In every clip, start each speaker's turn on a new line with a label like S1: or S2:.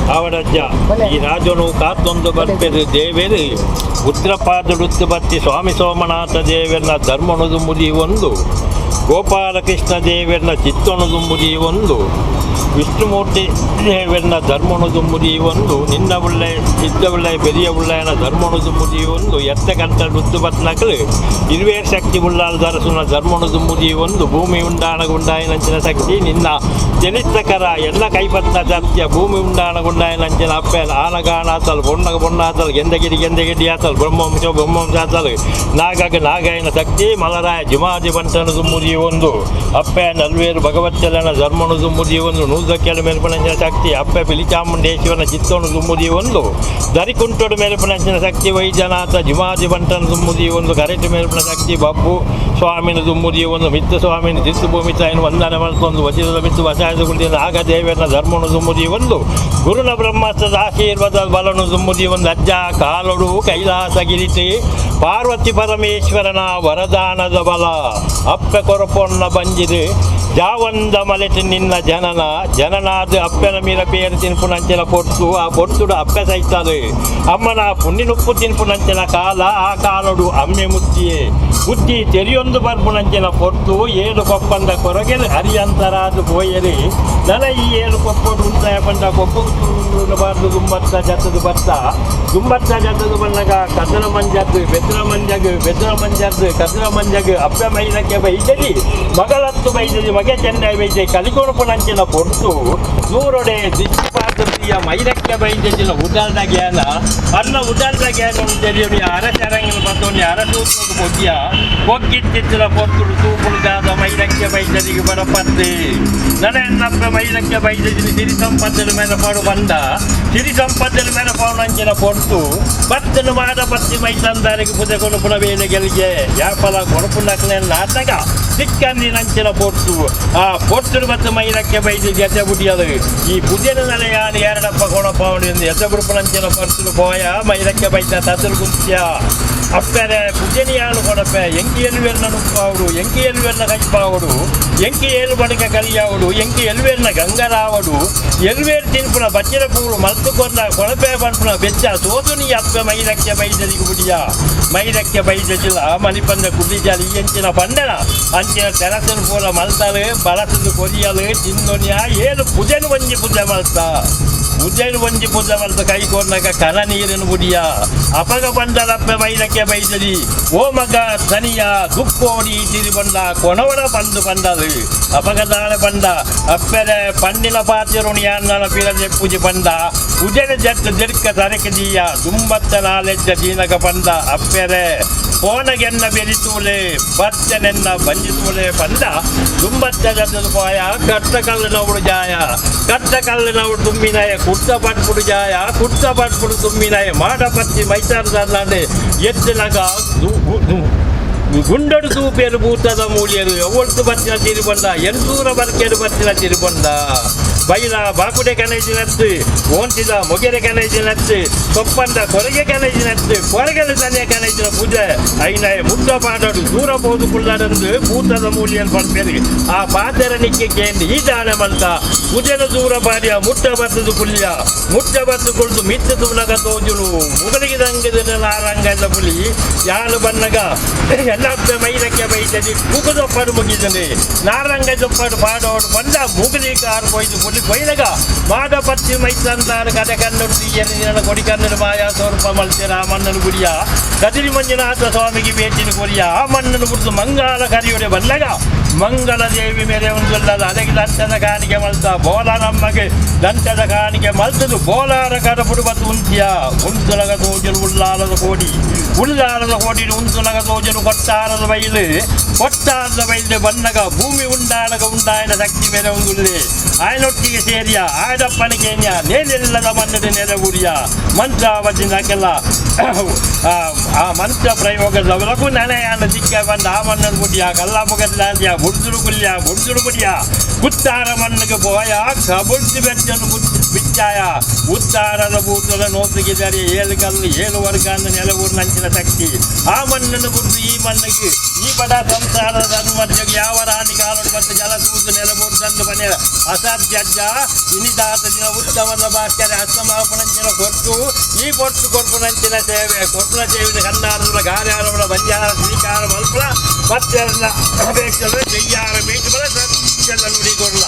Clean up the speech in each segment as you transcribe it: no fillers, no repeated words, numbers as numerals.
S1: ಅವರಜ್ಜ ಈ ರಾಜನು ಕಾತ್ತೊಂದು ಬರ್ಪೆದು ದೇವೇರು ಉತ್ತರಪಾದಡುತ್ತು ಬತ್ತಿ ಸ್ವಾಮಿ ಸೋಮನಾಥ ದೇವರನ್ನ ಧರ್ಮಣದು ಮುದಿ ಒಂದು, ಗೋಪಾಲಕೃಷ್ಣ ದೇವರನ್ನ ಚಿತ್ತೊಣದು ಮುದಿ ಒಂದು, ವಿಷ್ಣುಮೂರ್ತಿ ದೇವರನ್ನ ಧರ್ಮಣದು ಮುದಿ ಒಂದು, ನಿನ್ನ ಉಳ್ಳೆ ಸಿದ್ಧ ಉಳ್ಳೆ ಬೆರಿಯ ಉಳ್ಳಯನ ಧರ್ಮಣದು ಮುದಿ ಒಂದು, ಎತ್ತ ಕಂಟ ರುದ್ದು ಬತ್ನಕಲು ಇರುವೇರ್ ಶಕ್ತಿ ಉಳ್ಳಾಲ ದರಸುನ ಧರ್ಮಣದು ಮುದಿ ಒಂದು, ಭೂಮಿ ಉಂಡಾಣಗುಂಡಾಯನಂಚಿನ ಶಕ್ತಿ ನಿನ್ನ ಚಲಿತಕರ ಎಲ್ಲ ಕೈಪತ್ನ ಸತ್ಯ, ಭೂಮಿ ಉಂಡಾಣಗುಂಡಾಯನಂಚಿನ ಅಪ್ಪೆನ ಆನಗಾಣಾತಲ್ ಬೊಣ್ಣಗ ಬೊಣ್ಣಾತಲ್ ಗೆಂದಗಿರಿ ಗೆಂದಗಿರಿ ಆತಲ್ ಬ್ರಹ್ಮವಂಶ ಬ್ರಹ್ಮವಂಶಾತಲ್ ನಾಗಗ ನಾಗಾಯನ ಶಕ್ತಿ ಮಲರಾಯ ಜುಮಾದಿ ಬಂಟನದು ಮುದಿ ಒಂದು, ಅಪ್ಪೆ ನಲ್ವೇರು ಭಗವತ್ಯಲನ ಧರ್ಮಣದು ಮುದಿ ಒಂದು, ನೂದಕ್ಕೆಲ ಮೇಲ್ಪನಂಚಿನ ಶಕ್ತಿ ಅಪ್ಪೆ ಪಿಲಿಚಾಮುಂಡೇಶ್ವರನ ಚಿತ್ತೋಣದು ಮುದಿ ಒಂದು, ದರಿಕುಂಟೋಡು ಮೇಲ್ಪನಂಚಿನ ಶಕ್ತಿ ವೈದ್ಯನಾಥ ಜುಮಾದಿ ಬಂಟನದು ಮುದಿ ಒಂದು, ಕರೆಟು ಮೇಲ್ಪನ ಶಕ್ತಿ ಬಬ್ಬು ಸ್ವಾಮಿನ ದುಮ್ಮುದಿ ಒಂದು, ಮಿತ್ರ ಸ್ವಾಮಿನ ದಿತ್ತು ಭೂಮಿ ತಾಯಿನ ವಂದನೆ ಮಾಡ್ಕೊಂಡು ವಜ್ರದ ಮಿತ್ತು ವಸಾಯದ ನಾಗದೇವನ ಧರ್ಮನು ದುಮ್ಮುದಿ ಒಂದು, ಗುರುನ ಬ್ರಹ್ಮಾಸ್ತ್ರದ ಆಶೀರ್ವಾದ ಬಲನು ದುಮ್ಮುದಿ ಒಂದು, ಅಜ್ಜ ಕಾಲೊಡು ಕೈಲಾಸಗಿರಿತಿ ಪಾರ್ವತಿ ಪರಮೇಶ್ವರನ ವರದಾನದ ಬಲ ಅಪ್ಪೆ ಕೊರಪೊನ್ನ ಬಂಜಿದೆ ಜಾವಂದ ಮಲೆತು ನಿನ್ನ ಜನನ ಜನನಾದ ಅಪ್ಪನ ಮೀರ ಪೇರು ತಿನ್ಪುನಂಚಿನ ಪೊಟ್ಟು ಆ ಪೊಟ್ಟುಡು ಅಪ್ಪೆ ಸೈತದು ಅಮ್ಮನ ಪುಣ್ಯನುಪ್ಪು ತಿನ್ಪುನಂಚಿನ ಕಾಲ ಆ ಕಾಲೊಡು ಅಮ್ಮೆ ಮುತ್ತಿಯೇ ಬುದ್ಧಿ ತೆರಿಯೊಂದು ಬರ್ಪುನಂಚಿನ ಪೊಟ್ಟು ಏಳು ಕೊಪ್ಪಂದ ಕೊರಗೆಲು ಹರಿಯಂತರಾದು ಪೋಯರಿ ನನ ಈ ಏಳು ಕೊಪ್ಪಡು ಉಂಟಾಯ ಬಂದ ಕೊಪ್ಪಬಾರ್ದು ದುಂಬತ್ತ ಜತ್ತದು ಬತ್ತ ದುಂಬತ್ತ ಜತ್ತದು ಬಣ್ಣಗ ಕದರ ಮಂಜದ್ದು ಬೆದ್ರ ಮಂಜಗ್ ಕದರ ಮಂಜದ್ದು ಅಪ್ಪೆ ಮೈಲಕ್ಕೆ ಬೈದಲಿ ಮಗಳತ್ತು ಬೈದಲಿ ಬಗೆ ಚೆನ್ನೈ ವೈದ್ಯ ಕಲಿಕೊಣಪುನಂಚಿನ ಪೊರ್ತು ನೂರೊಡೆ ದಿಶಪಾದೀಯ ಮೈರಕ್ಯ ವೈದ್ಯಜಿನ ಉದಾರ್ದ ಜ್ಞಾನ ಅನ್ನ ಉದಾರ್ದ ಜ್ಞಾನ ತೆರೆಯುವ ಅರಸರಂಗಿನ ಬತ್ತೋನಿ ಅರಸೂತ್ರದ ಬೊಗ್ಗಿಯ ಬೊಗ್ಗಿತ್ತಿನ ಪೊರ್ತುಡು ತೂಪುಳಿದಾದ ಮೈರಕ್ಯ ವೈದ್ಯರಿಗೆ ಬರಪತ್ತೆ ನನನ್ನಪ್ಪ ಮೈರಕ್ಯ ವೈದ್ಯಜಿನ ಸಿರಿ ಸಂಪತ್ತಿನ ಮೇಲೆ ಪಾಡು ಬಂದ ಸಿರಿ ಸಂಪತ್ತಿನ ಮೇಲೆ ಪಾವನಂಚಿನ ಪೊರ್ತು ಬತ್ತನು ಮಾಡ ಪತ್ತಿ ಮೈತಂದಾರಿಗೆ ಪುದೆ ಕೊಣಪುನ ವೇಳೆ ಗೆಲಿಗೆ ಯಾಪಲ ಕೊಣಪುನಕ್ಲೆ ನಾಟಕ ಸಿಕ್ಕಂದಿ ನಂಚಿನ ಪೊರ್ತು ಆ ಪೊರ್ತುಡು ಮತ್ತು ಮೈರಕ್ಯ ವೈದ್ಯ ಜತೆ ಬುಡಿಯದು ಈ ಪುಜನ ನೆಲೆಯಾನ ಎರಡಪ್ಪ ಕೊಣಪಾವಣಿಯಿಂದ ಎಸಬುಡುಪುನಂಚಿನ ಪೊರ್ತುಡು ಪೋಯ ಮೈರಕ್ಯ ವೈದ್ಯ ತದ್ರು ಗುಂತ್ಯ ಅಪ್ಪರೆ ಪುಜನಿಯಾನು ಕೊಡಪ ಎಂಕಿ ಎಲ್ವೆರ್ನ ನುಪ್ಪಾವುಡು ಎಂಕಿ ಎಲ್ವೆರ್ನ ಕೈಪಾವುಡು ಎಂಕಿ ಏಳು ಬಡಕ ಕಲಿಯಾವುಡು ಎಂಕಿ ಎಲ್ವೆರ್ನ ಗಂಗರಾವಡು ಎಲ್ವೇರ್ ತಿನ್ಪುನ ಬಚ್ಚಿರ ಪೂರು ಮಲ್ತುಕೊಂಡ ಕೊಳಪೆ ಬನ್ಪುನ ಬೆಚ್ಚ ಸೋದುನಿ ಅಪ್ಪ ಮೈರಕ್ಯ ಬೈದರಿಗೆ ಬುಡಿಯ ಮೈರಕ್ಯ ಬೈದಿಲ್ಲ ಮಣಿಪಂದ ಕುಡಿಜಾಲಿ ಎಂಚಿನ ಪಂಡನ ಅಂಚಿನ ತೆರಸಲು ಪೂರ ಮಲ್ತಾರೆ ಬಳಸಲು ಕೊರಿಯಲು ತಿನ್ನೊನಿಯ ಏಳು ಪುಜನು ಒಂಜಿ ಪುಜ ಮಲ್ತ ಪುಜನು ಒಂಜಿ ಪುಜ ಮಲ್ತ ಕೈಕೊಂಡಾಗ ಕಲ ನೀರಿನ ಬುಡಿಯ ಅಪಗ ಬಂದರಪ್ಪ ಮೈರಕ್ಯ ಬೈದರಿ ಓ ಮಗ ತನಿಯ ದುಕ್ಕೋಡಿ ತಿರಿ ಬಂದ ಕೊನವಡ ಬಂದು ಬಂದದು ಅಪಗದಾಳ ಬಂದ ಅಪ್ಪೆರೆ ಪಂಡಿನ ಪಾತಿರುಣಿ ಅನ್ನನ ಪಿರದೆ ಪೂಜೆ ಬಂದ ಉಜನ ಜಟ್ಟು ಜಡ್ಕ ತರಕದೀಯ ದುಂಬತ್ತ ನಾಲೆಜ್ಜ ದೀನಗ ಬಂದ ಅಪ್ಪೆರೆ ಕೋಣಗೆನ್ನ ಬೆರಿತೂಲೆ ಬಚ್ಚನೆನ್ನ ಬಂಜಿತೂಲೆ ಬಂದ ದುಂಬತ್ತ ಜದ್ದು ಪೋಯ ಕಟ್ಟ ಕಲ್ಲಿನವಳು ಜಾಯ ಕಟ್ಟ ಕಲ್ಲಿನವಳು ತುಂಬಿನಾಯ ಕುಟ್ಟ ಪಟ್ಪುಡು ಜಾಯ ಕುಟ್ಟ ಪಟ್ಪುಡು ತುಂಬಿನಾಯ ಮಾಡ ಪತ್ತಿ ಮೈತಾರದಲ್ಲಾಂಡೆ ಎತ್ತಿನಗ ಗುಂಡಡು ತೂಪೇರು ಭೂತದ ಮೂಲಿಯರು ಒಳ್ತು ಬತ್ತಿನ ತಿರುಬಂದ ಎಂಟೂರ ಬರ್ಕೆಡು ಬತ್ತಿನ ತಿರುಬಂದ ಬೈಲ ಬಾಕುಡೆ ಕನೈಜಿನತ್ತು ಓಂಟಿದ ಮೊಗೆರೆ ಕನೈಜಿನತ್ತು ಸೊಪ್ಪಂದ ಕೊರಗೆ ಕನೈಜಿನತ್ತು ಕೊರಗಲು ತನೆಯ ಕನೈಜಿನ ಪೂಜೆ ಐನಾಯ ಮುಟ್ಟ ಪಾಡಾಡು ದೂರ ಬೋದು ಕುಳ್ಳಾಡಂದು ಭೂತದ ಮೂಲಿಯನ್ನು ಬರ್ಬೇರಿ ಆ ಪಾದರ ನಿಕ್ಕೆ ಕೇಂದ್ರ ಈ ದಾನ ಮಂತ ಪೂಜೆನ ದೂರ ಬಾರಿಯ ಮುಟ್ಟ ಬತ್ತದು ಕುಲ್ಯ ಮುಟ್ಟ ಬತ್ತು ಕುಳಿತು ಮಿತ್ತು ತುನಗ ತೋಜುಳು ಮುಗಲಿಗೆ ರಂಗದ ನಾರಂಗದ ಪುಲಿ ಯಾರು ಬನ್ನಗ ಎಲ್ಲಪ್ಪ ಮೈರಕ್ಕೆ ಬೈತದಿ ಮುಗದೊಪ್ಪಡು ಮುಗಿದನೆ ನಾರಂಗ ಜೊಪ್ಪಡು ಪಾಡೋಡು ಬಂದ ಮುಗಲಿ ಕಾರು ಕೊಯ್ದು ಪುಲಿ ಕೊಯ್ದಾಗ ಮಾಡ ಪತ್ತಿ ಮೈತಂತಾರ ಕಡೆ ಕನ್ನಡ ತೀಯನ ಕೊಡಿ ಕನ್ನಡ ಮಾಯಾ ಸ್ವರೂಪ ಮಲ್ತಿರ ಆ ಮಣ್ಣನ ಗುಡಿಯ ಕದಿರಿ ಮಂಜುನಾಥ ಸ್ವಾಮಿಗೆ ಭೇಟಿನ ಕೊರಿಯ ಆ ಮಣ್ಣನ್ನು ಕುರಿತು ಮಂಗಾಲ ಕರಿಯೊಡೆ ಬಂದಾಗ ಮಂಗಲ ದೇವಿ ಮೇಲೆ ಒಂದಲ್ಲದ ಅದಕ್ಕೆ ದಂಟದ ಕಾಣಿಕೆ ಮಲ್ತ ಬೋಲಾರಮ್ಮಗೆ ದಂಟದ ಕಾಣಿಕೆ ಮಲ್ತದು ಬೋಲಾರ ಕಡಪುಡು ಬತ್ತು ಉಂತ್ಯ ಉಂತುಲಗ ತೋಜಲು ಉಳ್ಳಾಲದ ಕೋಡಿ ಉಳ್ಳಾಲದ ಕೋಡಿ ಉಂತುಲಗ ತೋಜಲು ಕೊಟ್ಟಾರದ ಬೈಲೆ ಬನ್ನಗ ಭೂಮಿ ಉಂಡಾಡಗ ಉಂಡಾಯನ ಶಕ್ತಿ ಮೇಲೆ ಒಂದುಳ್ಳೆ ಆಯನೊಟ್ಟಿಗೆ ಸೇರಿಯ ಆಯದಪ್ಪನಿಗೆನ್ಯ ನೇಲೆಲ್ಲದ ಮನ್ನದ ನೆಲಗುರಿಯ ಮಂತ್ರ ಅವತ್ತಿನಕ್ಕೆಲ್ಲ ಆ ಮಂತ್ರ ಪ್ರಯೋಗದ ಒಳಗೂ ನನಯಾನ ಸಿಕ್ಕ ಬಂದ ಆ ಮಣ್ಣನ್ನು ಗುಡಿಯ ಕಲ್ಲ ಮುಗದ ಬುಡ್ದುಡು ಗುಡಿಯ ಕುತ್ತಾರ ಮಣ್ಣಿಗೆ ಪೋಯ ಕಬುಡ್ಸಿ ಬೆಚ್ಚನ್ನು ಬಿಚ್ಚಾಯ ಉತ್ತಾರದ ಭೂತದ ನೋತಿಗಿದರೆ ಏಳು ಕಲ್ಲು ಏಳು ವರ್ಗ ಅಂದ ನೆಲವೂರು ನಂಚಿನ ಶಕ್ತಿ ಆ ಮಣ್ಣನ್ನು ಗುಡ್ದು ಈ ಮಣ್ಣಿಗೆ ಈ ಬಡ ಸಂಸಾರದ ಧರ್ಮಕ್ಕೆ ಯಾವ ರಾಣಿ ಕಾಲೋಡು ಮತ್ತು ಜಲ ತೂತು ನೆಲವೂರು ತಂದು ಮನೆ ಅಸಾಧ್ಯ ಇನಿದಾತ ದಿನ ಉತ್ತಮದ ಭಾಸ್ಕರ ಅಸ್ತಮಾಪನಂಚಿನ ಕೊಟ್ಟು ಈ ಕೊಟ್ಟು ಕೊರ್ಪುನಂಚಿನ ಸೇವೆ ಕೊಟ್ಟನ ಸೇವೆ ಕನ್ನಾರದ ಗಾರ್ಯಾರವರ ಬಂಜಾರ ಸ್ವೀಕಾರ ಮಲ್ಪುಳ ಮತ್ತೆಲ್ಲ ಬೇಕಂದ್ರೆ ಜಯ್ಯಾರ ಬೇಕು ಬಲ ಸತ್ಯದ ನುಡಿಗೊಳ್ಳ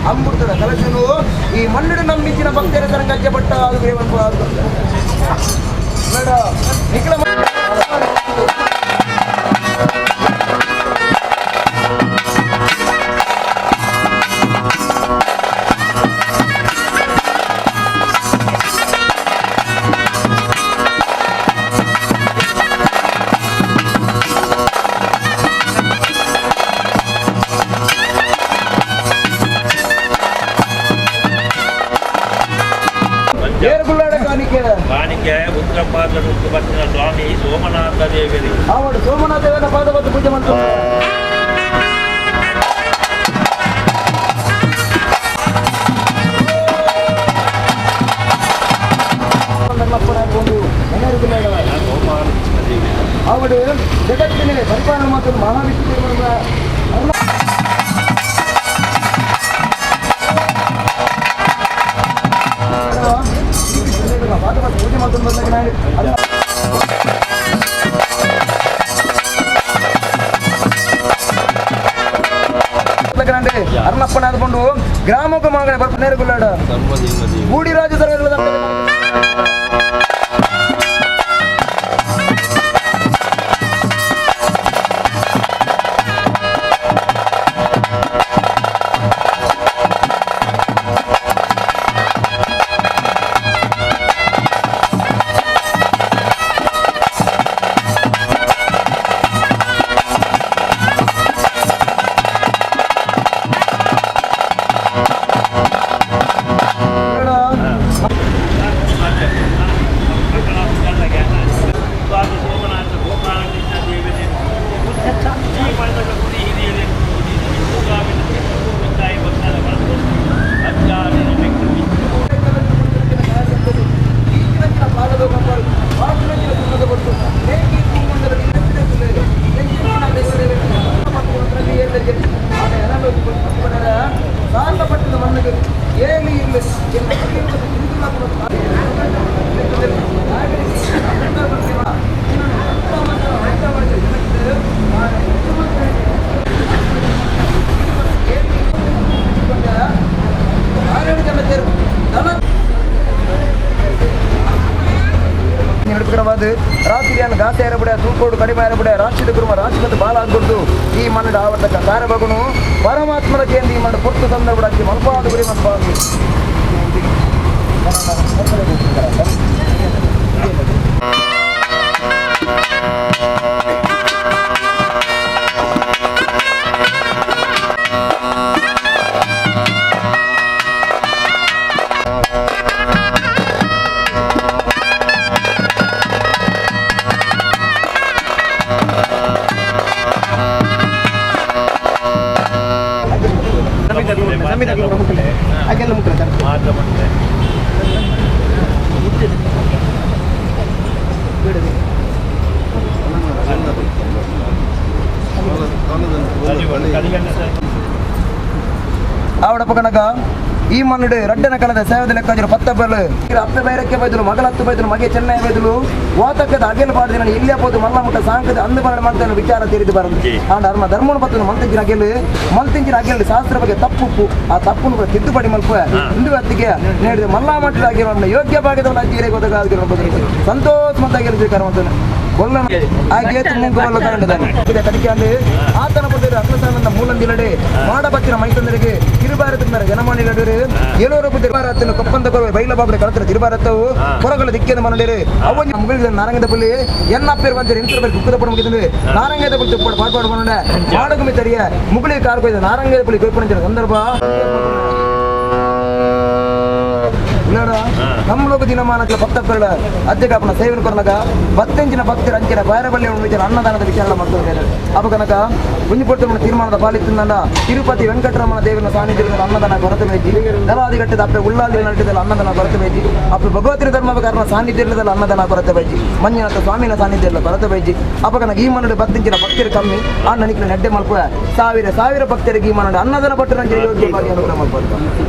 S2: ಅಮೃತದ ಕಲಶನು ಈ ಮಣ್ಣಿನ ನಂಬಿಂಚಿನ ಭಕ್ತರ ತರಂಗಜ್ಜ ಪಟ್ಟ ಅದು ನಿಖಿಲ
S1: ಕಾಣಿಕೆ ಉತ್ತರಪಾದಡು ಬತ್ತಿನ ಸ್ವಾಮಿ ಸೋಮನಾಥ ದೇವರಿ
S2: ಅವಳು ಸೋಮನಾಥ ದೇವರ ಪಾದವತ್ತು ಪೂಜೆ ಮಾಡ್ತಾರೆ. ಅವಳು ಜಗತ್ತಿನ ಪರಿಪಾಲನೆ ಮತ್ತು ಮಹಾವಿಷ್ಣು ಪೂಜೆ ಮಾಡ್ಕೊಂಡು ಬಂದಾಗ ಅರ್ನಪ್ಪನ ಆದ್ಕೊಂಡು ಗ್ರಾಮಕ್ಕೆ ಮಗಳ ಬರ್ಪನೇರುಗುಳ್ಳಾಡ ಗೂಡಿರಾಜ ಸರ್ಗಳ ರಾತ್ರಿಯನ್ನು ಗಾತೆ ಇರಬಿಡ ತೂಕೋಡು ಕಡಿಮೆ ಇರಬಿಡ ರಾಷ್ಟ್ರದ ಗುರುಮ ರಾಷ್ಟ್ರದ ಬಾಳ ಆಗ್ಬಿಡ್ದು ಈ ಮನ್ನಡ ಆವರ್ತಕ ಕಾರ್ಯಭಗುನು ಪರಮಾತ್ಮರ ಕೇಂದ್ರ ಈ ಮನ್ನ ಪೊತ್ತು ಸಂದರ್ಭಕ್ಕೆ ಮಲ್ಪಾದ ಗುರಿ ಮಲ್ಪಾದು ಆವಡಪ್ಪ ಕನಕ ಈ ಮನ್ನುಡು ರಡ್ಡನ ಕಲದ ಸೇವದ ಲೆಕ್ಕಾಜರು ಪತ್ತಬ್ಬಲು ಅಪ್ಪ ಬೈರಕ್ಕೆ ಬೈದಲು ಮಗಳ ಹತ್ತು ಬೈದಲು ಮಗೆ ಚೆನ್ನೈ ಬೈದಲು ಓತಕ್ಕದ ಅಗೆಲ್ ಬಾರ್ದು ನಾನು ಇಲ್ಲೇ ಹೋದು ಮಲ್ಲ ಮುಟ್ಟ ಸಾಂಕದ ಅಂದು ಬರಣ ಮಾಡ್ತಾನೆ ವಿಚಾರ ತಿಳಿದು ಬರದು ಆ ಧರ್ಮ ಧರ್ಮನ ಪತ್ತು ಮಂತಿಂಚಿನ ಅಗೆಲ್ ಶಾಸ್ತ್ರ ಬಗ್ಗೆ ತಪ್ಪು ಆ ತಪ್ಪನ್ನು ತಿದ್ದುಪಡಿ ಮಲ್ಪ ಹಿಂದೂ ಹೊತ್ತಿಗೆ ನೀಡಿದ ಮಲ್ಲ ಮಟ್ಟದ ಆಗಿರೋ ಯೋಗ್ಯ ಭಾಗದವನ್ನ ಅಜ್ಜಿಗೆ ಗೊತ್ತಾಗಿರೋ ಸಂತೋಷ ಮತ್ತಾಗಿರೋ ಕರ್ಮಂತ ಕೊಲ್ಲ ಆ ಗೇತು ಮುಂಗವಲ್ಲ ಕಾರಣದಾನೆ ತನಿಖೆ ಅಲ್ಲಿ ಆತನ ಪಟ್ಟಿರೋ ಅಕ್ರಸಾನಂದ ಮೂಲಂದಿಲಡೆ ಮಾಡಬತ್ತಿನ ಮೈತಂದರಿಗೆ ತಿರುಬಾರತ ಮೇಲೆ ಜನಮಾನಿ ನಡುವೆ ಏಳೂರು ತಿರುಬಾರತ್ತನ್ನು ಕಪ್ಪಂತ ಕೊಡುವ ಬೈಲ ಬಾಬುಡೆ ಕಳತ್ರ ತಿರುಬಾರತ್ತವು ಹೊರಗಲ ದಿಕ್ಕಿಂದ ಮನಡೇರು ಅವನ ಮುಗಿದ ನಾರಂಗದ ಪುಲ್ಲಿ ಎನ್ನಪ್ಪಿರುವಂತೆ ನಿಂತಿರಬೇಕು ದುಃಖದ ಪಡ ಮುಗಿದಂದು ನಾರಂಗದ ಪುಲ್ಲಿ ಪಾಡ್ಪಾಡು ಬಂದ ಮಾಡಗು ಮಿತರಿಯ ಮುಗುಳಿ ಕಾರ್ಕೊಯ್ದ ನಾರಂಗದ ಪುಲ್ಲಿ ಕೊಯ್ಪಣಿಸಿದ ಸಂದರ್ಭ ನಮ್ಮೊಳಗು ದಿನಮಾನಕ್ಕೆ ಭಕ್ತಪರಳ ಅಜ್ಜಗಾಪನ ಸೇವನೆ ಕೊರನಗ ಬತ್ತೆಂಚಿನ ಭಕ್ತರ ಅಂಚಿನ ಬೈರಬಳ್ಳಿ ವಿಚಾರ ಅನ್ನದಾನದ ವಿಚಾರ ಮಾಡ್ತಾರೆ ಅವ ಕನಕ ಕುಂಜಿಪುಟ್ಟನ ತೀರ್ಮಾನದ ಪಾಲಿಸಿದ ತಿರುಪತಿ ವೆಂಕಟರಮಣ ದೇವರ ಸಾನ್ನಿಧ್ಯದಲ್ಲಿ ಅನ್ನದಾನ ಕೊರತೆ ಬೇಜಿ ದಲಾದಿಗಟ್ಟದ ಅಪ್ಪೆ ಉಳ್ಳಾದಿ ನಟಿದಲ್ಲಿ ಅನ್ನದಾನ ಕೊರತೆ ಬೇಜಿ ಅಪ್ಪ ಭಗವತಿನ ಧರ್ಮಕಾರನ ಸಾನ್ನಿಧ್ಯದಲ್ಲಿ ಅನ್ನದಾನ ಕೊರತೆ ಬೇಜಿ ಮಂಜುನಾಥ ಸ್ವಾಮಿನ ಸಾನ್ನಿಧ್ಯದಲ್ಲಿ ಕೊರತೆ ಬೇಜಿ ಅಪ್ಪ ಕನಕ ಈ ಮನಡು ಬತ್ತೆಂಚಿನ ಭಕ್ತರು ಕಮ್ಮಿ ಆ ನನಿಕಿನ ನೆಡ್ಡೆ ಮಲ್ಪ ಸಾವಿರ ಭಕ್ತರಿಗೆ ಈ ಮನಡು ಅನ್ನದಾನ ಪಟ್ಟರಂತೆ ಯೋಗ್ಯವಾಗಿ ಅನುಗ್ರಹ ಮಾಡ್ಬೋದು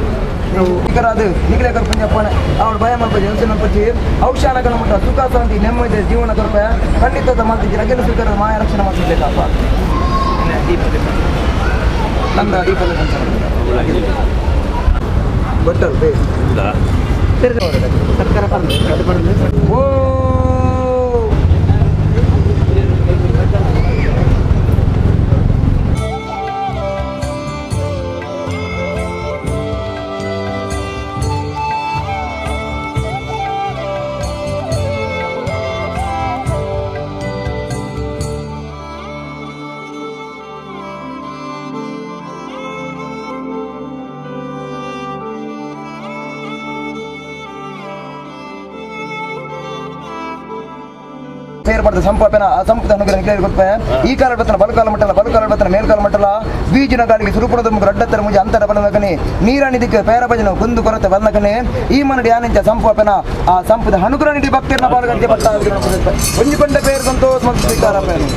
S2: ನಿಖಿಲ ಕರ್ಪಂಜಪ್ಪನ ಅವಳು ಭಯ ಮಲ್ಪಜಿ ಹಂಸ ಮಲ್ಪಜಿ ಔಷಾನಗಳ ಮಟ್ಟ ಸುಖ ಶಾಂತಿ ನೆಮ್ಮದಿ ಜೀವನ ಕಲ್ಪ ಖಂಡಿತದ ಮಾಡ್ತಿದ್ದೀರ ಅಗೆಲ್ಲ ಸ್ವೀಕಾರ ಮಾಯ ರಕ್ಷಣೆ ಮಾಡ್ತಿದ್ದೇಕಪ್ಪ ನಂದ ದೀಪದ ಸಂಚಾರ ಬಟ್ಟಲ್ ಬೇರೆ
S1: ಇಲ್ಲ.
S2: ಸರ್ಕಾರ ಓ ಏರ್ಪಡಿದ ಸಂಪಾಪನ ಆ ಸಂಪದ ಅನುಗ್ರಹ ಕೇಳಿಕೊಡ್ಪೆ ಈ ಕಾಲ ಬತ್ತನ ಬಲಕಾಲ ಮಟ್ಟಲ ಬಲಕಾಲ ಬತ್ತನ ಮೇಲ್ಕಾಲ ಮಟ್ಟಲ ಬೀಜಿನ ಗಾಳಿಗೆ ಸುರುಪುರದ ಮುಖ ಅಡ್ಡತ್ತರ ಮುಂಜೆ ಅಂತರ ಬಲನಕನೆ ನೀರಾಣಿದಿಕ್ಕೆ ಪೇರ ಭಜನ ಕುಂದು ಕೊರತೆ ಬಂದಕನೆ ಈ ಮನಡಿ ಆನಿಂಚ ಸಂಪಾಪನ ಆ ಸಂಪದ ಅನುಗ್ರಹ ನೀಡಿ ಭಕ್ತಿಯನ್ನ ಪಾಲ್ಗಂಟೆ ಬತ್ತ ಒಂಜಿಕೊಂಡ ಪೇರು ಸಂತೋಷ ಮತ್ತು ಸ್ವೀಕಾರ ಪೇರು